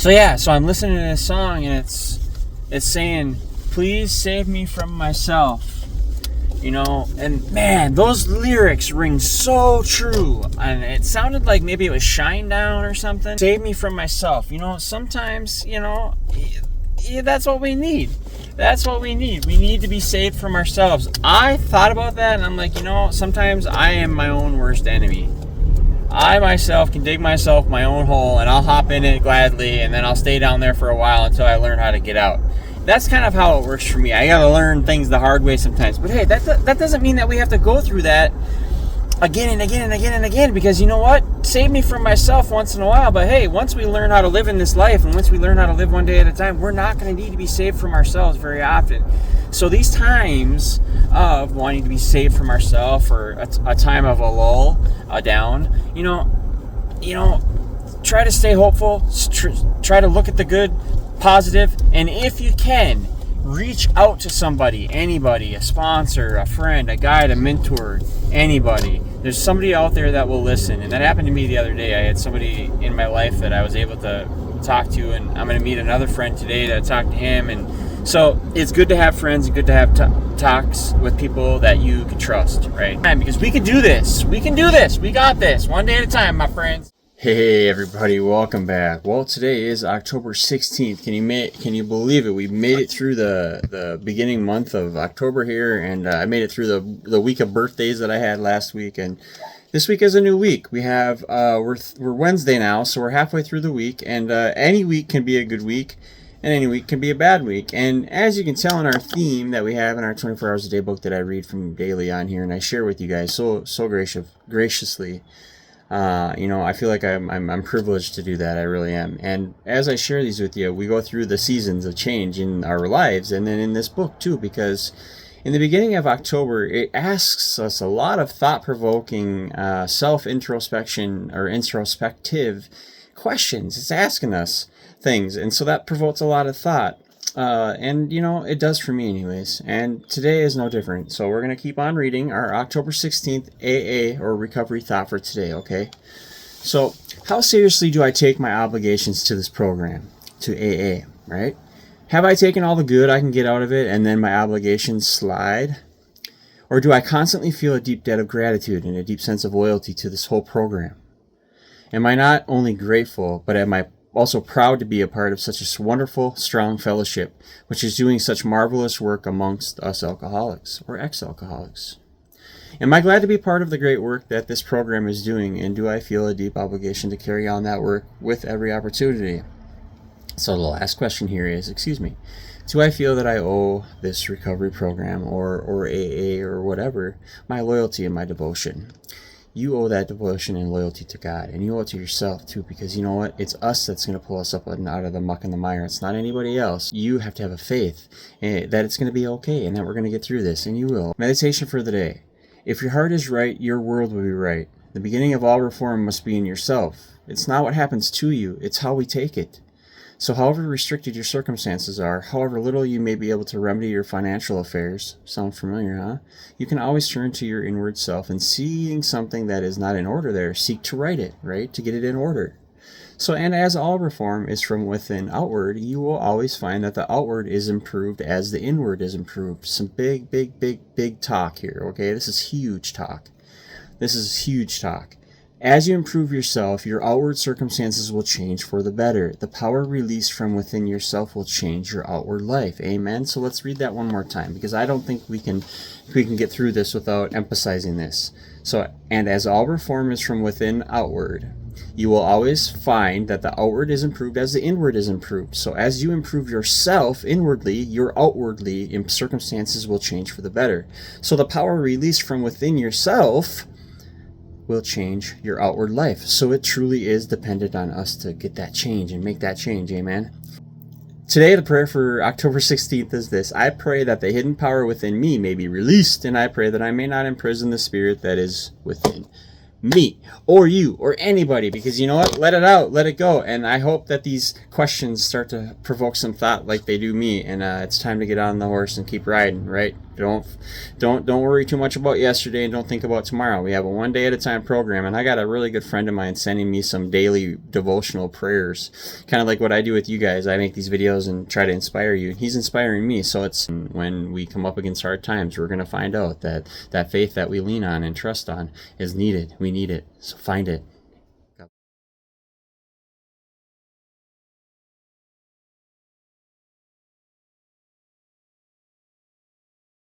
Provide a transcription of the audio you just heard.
So I'm listening to this song, and it's saying, please save me from myself. And man, those lyrics ring so true. And it sounded like maybe it was Shinedown or something. Save me from myself. Sometimes, that's what we need. That's what we need. We need to be saved from ourselves. I thought about that, and I'm like, sometimes I am my own worst enemy. I myself can dig myself my own hole, and I'll hop in it gladly, and then I'll stay down there for a while until I learn how to get out. That's kind of how it works for me. I gotta learn things the hard way sometimes. But hey, that doesn't mean that we have to go through that again and again and again and again, because you know what? Save me from myself once in a while. But hey, once we learn how to live in this life, and once we learn how to live one day at a time, we're not going to need to be saved from ourselves very often. So these times of wanting to be saved from ourselves, or a time of a lull, a down, try to stay hopeful. Try to look at the good, positive, and if you can, reach out to somebody, anybody, a sponsor, a friend, a guide, a mentor, anybody. There's somebody out there that will listen. And that happened to me the other day. I had somebody in my life that I was able to talk to, and I'm going to meet another friend today to talk to him. And so it's good to have friends and good to have talks with people that you can trust, right? Because we can do this. We can do this. We got this. One day at a time, my friends. Hey everybody, welcome back. Well, today is October 16th. Can you believe it? We made it through the beginning month of October here, and I made it through the week of birthdays that I had last week, and this week is a new week. We have we're Wednesday now, so we're halfway through the week, and any week can be a good week, and any week can be a bad week. And as you can tell in our theme that we have in our 24 hours a day book that I read from daily on here, and I share with you guys so graciously. I feel like I'm privileged to do that. I really am. And as I share these with you, we go through the seasons of change in our lives, and then in this book too, because in the beginning of October, it asks us a lot of thought-provoking self-introspection or introspective questions. It's asking us things, and so that provokes a lot of thought. And it does for me anyways, and today is no different. So we're going to keep on reading our October 16th AA or recovery thought for today, okay? So how seriously do I take my obligations to this program, to AA, right? Have I taken all the good I can get out of it and then my obligations slide? Or do I constantly feel a deep debt of gratitude and a deep sense of loyalty to this whole program? Am I not only grateful, but am I also proud to be a part of such a wonderful, strong fellowship, which is doing such marvelous work amongst us alcoholics or ex-alcoholics? Am I glad to be part of the great work that this program is doing, and do I feel a deep obligation to carry on that work with every opportunity? So the last question here is, do I feel that I owe this recovery program or AA or whatever my loyalty and my devotion? You owe that devotion and loyalty to God, and you owe it to yourself too, because you know what? It's us that's going to pull us up and out of the muck and the mire. It's not anybody else. You have to have a faith that it's going to be okay and that we're going to get through this, and you will. Meditation for the day. If your heart is right, your world will be right. The beginning of all reform must be in yourself. It's not what happens to you, it's how we take it. So however restricted your circumstances are, however little you may be able to remedy your financial affairs, sound familiar, huh? You can always turn to your inward self, and seeing something that is not in order there, seek to right it, right? To get it in order. So, and as all reform is from within outward, you will always find that the outward is improved as the inward is improved. Some big talk here, okay? This is huge talk. As you improve yourself, your outward circumstances will change for the better. The power released from within yourself will change your outward life. Amen? So let's read that one more time, because I don't think we can get through this without emphasizing this. So, and as all reform is from within outward, you will always find that the outward is improved as the inward is improved. So as you improve yourself inwardly, your outwardly circumstances will change for the better. So the power released from within yourself will change your outward life. So it truly is dependent on us to get that change and make that change. Amen. Today, the prayer for October 16th is this: I pray that the hidden power within me may be released, and I pray that I may not imprison the spirit that is within me or you or anybody, because you know what? Let it out, let it go. And I hope that these questions start to provoke some thought like they do me, and it's time to get on the horse and keep riding, right? Don't worry too much about yesterday, and don't think about tomorrow. We have a one day at a time program, and I got a really good friend of mine sending me some daily devotional prayers, kind of like what I do with you guys. I make these videos and try to inspire you. He's inspiring me, so it's when we come up against hard times, we're going to find out that faith that we lean on and trust on is needed. We need it, so find it.